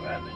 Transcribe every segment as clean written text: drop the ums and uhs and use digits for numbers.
Badly.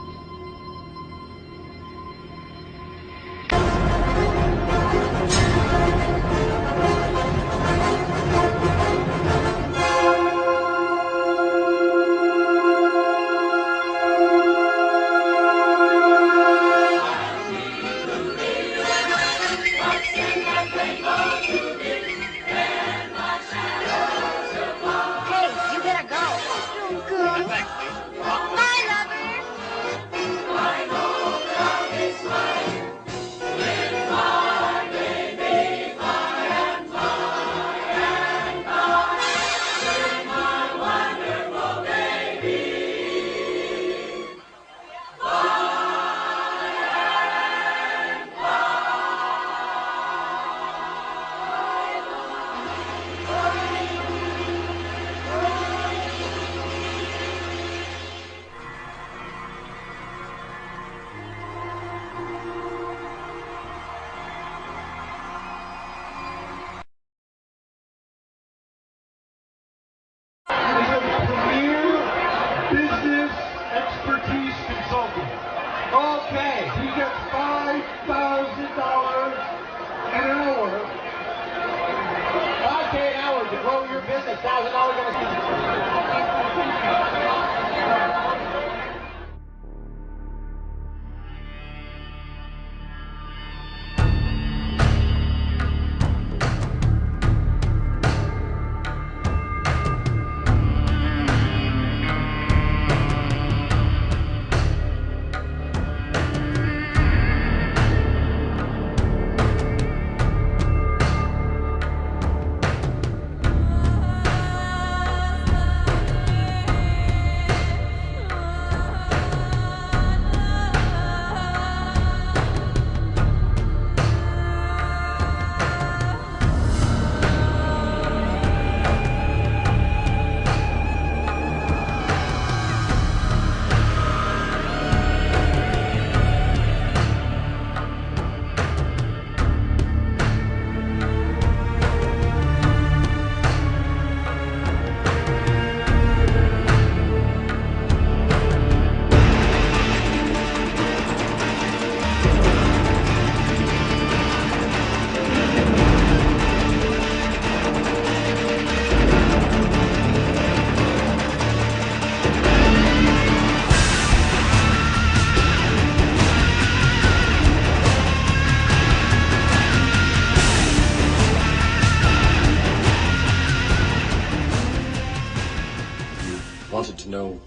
Wanted to know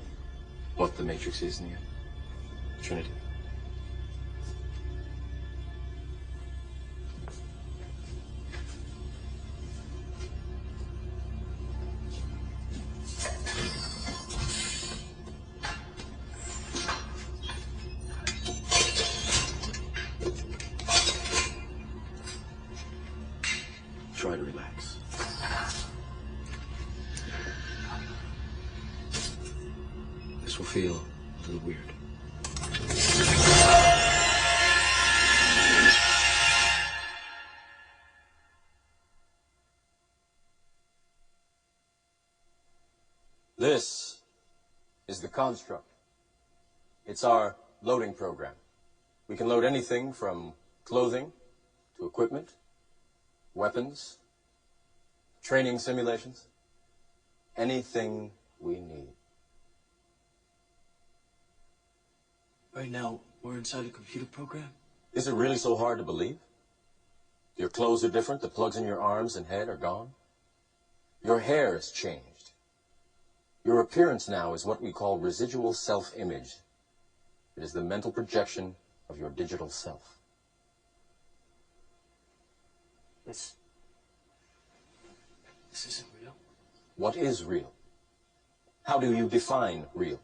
what the Matrix is in the end. Trinity. Try to relax. This will feel a little weird. This is the construct. It's our loading program. We can load anything from clothing to equipment, weapons, training simulations, anything we need. Right now, we're inside a computer program? Is it really so hard to believe? Your clothes are different, the plugs in your arms and head are gone. Your hair has changed. Your appearance now is what we call residual self-image. It is the mental projection of your digital self. This isn't real. What is real? How do you define real?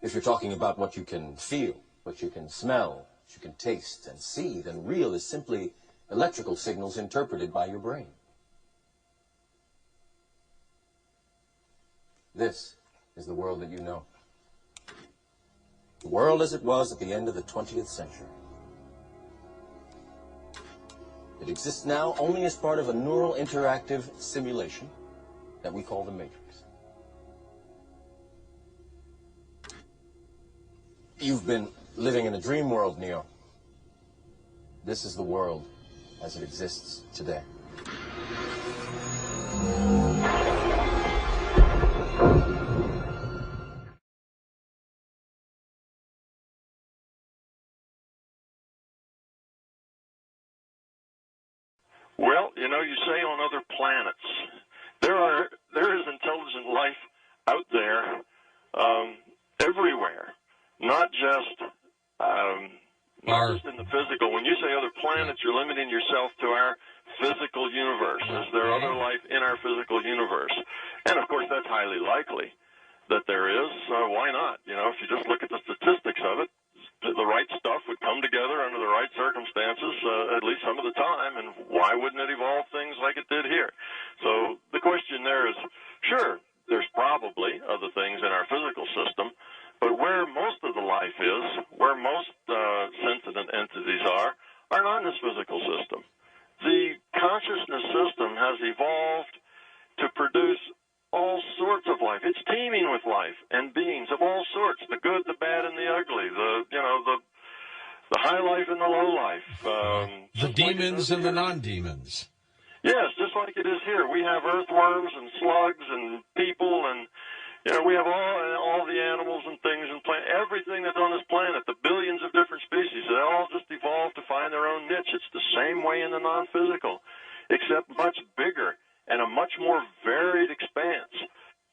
If you're talking about what you can feel, what you can smell, what you can taste and see, then real is simply electrical signals interpreted by your brain. This is the world that you know. The world as it was at the end of the 20th century. It exists now only as part of a neural interactive simulation that we call the Matrix. You've been living in a dream world, Neo. This is the world as it exists today. Well, you know, you say on other planets, there is intelligent life out there everywhere, not just in the physical. When you say other planets, you're limiting yourself to our physical universe. Is there other life in our physical universe? And of course, that's highly likely that there is. Why not? You know, if you just look at the statistics of it, the right stuff would come together under the right circumstances, at least some of the time, and why wouldn't it evolve things like it did here? So the question there is, sure, there's probably other things in our physical system, but where most of the life is, where most sentient entities are not in this physical system. The consciousness system has evolved to produce all sorts of life. It's teeming with life and beings of all sorts, the good, the bad, and the ugly, the high life and the low life. The demons and the non-demons. Yes, just like it is here. We have earthworms and slugs and people, and we have all the animals and things and plants, everything that's on this planet, the billions of different species. They all just evolved to find their own niche. It's the same way in the non-physical, except much bigger and a much more varied expanse.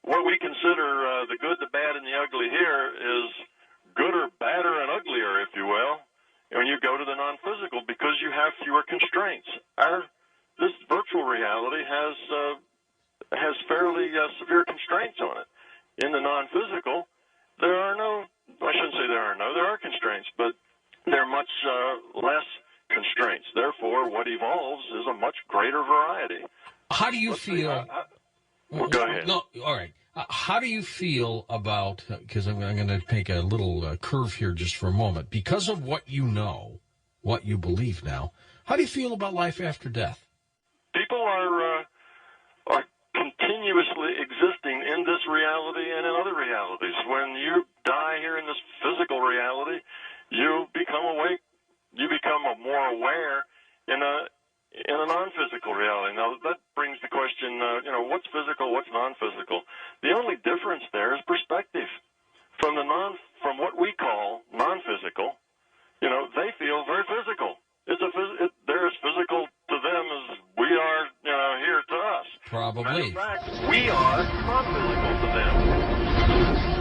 What we consider the good, the bad, and the ugly here is gooder, badder, and uglier, if you will, when you go to the non-physical, because you have fewer constraints. This virtual reality has fairly severe constraints on it. In the non-physical, there are constraints, but they're much less constraints. Therefore, what evolves is a much greater variety. How do you feel? Well, go ahead. No, all right. How do you feel about, because I'm going to take a little curve here just for a moment, because of what you know, what you believe now, how do you feel about life after death? People are continuously existing in this reality and in other realities. When you die here in this physical reality, you become awake, you become more aware in a non-physical reality. Now, that brings the question, what's physical, what's non-physical? The only difference there is perspective. From what we call non-physical, they feel very physical. They're as physical to them as we are, here to us. Probably. Matter of fact, we are non-physical to them.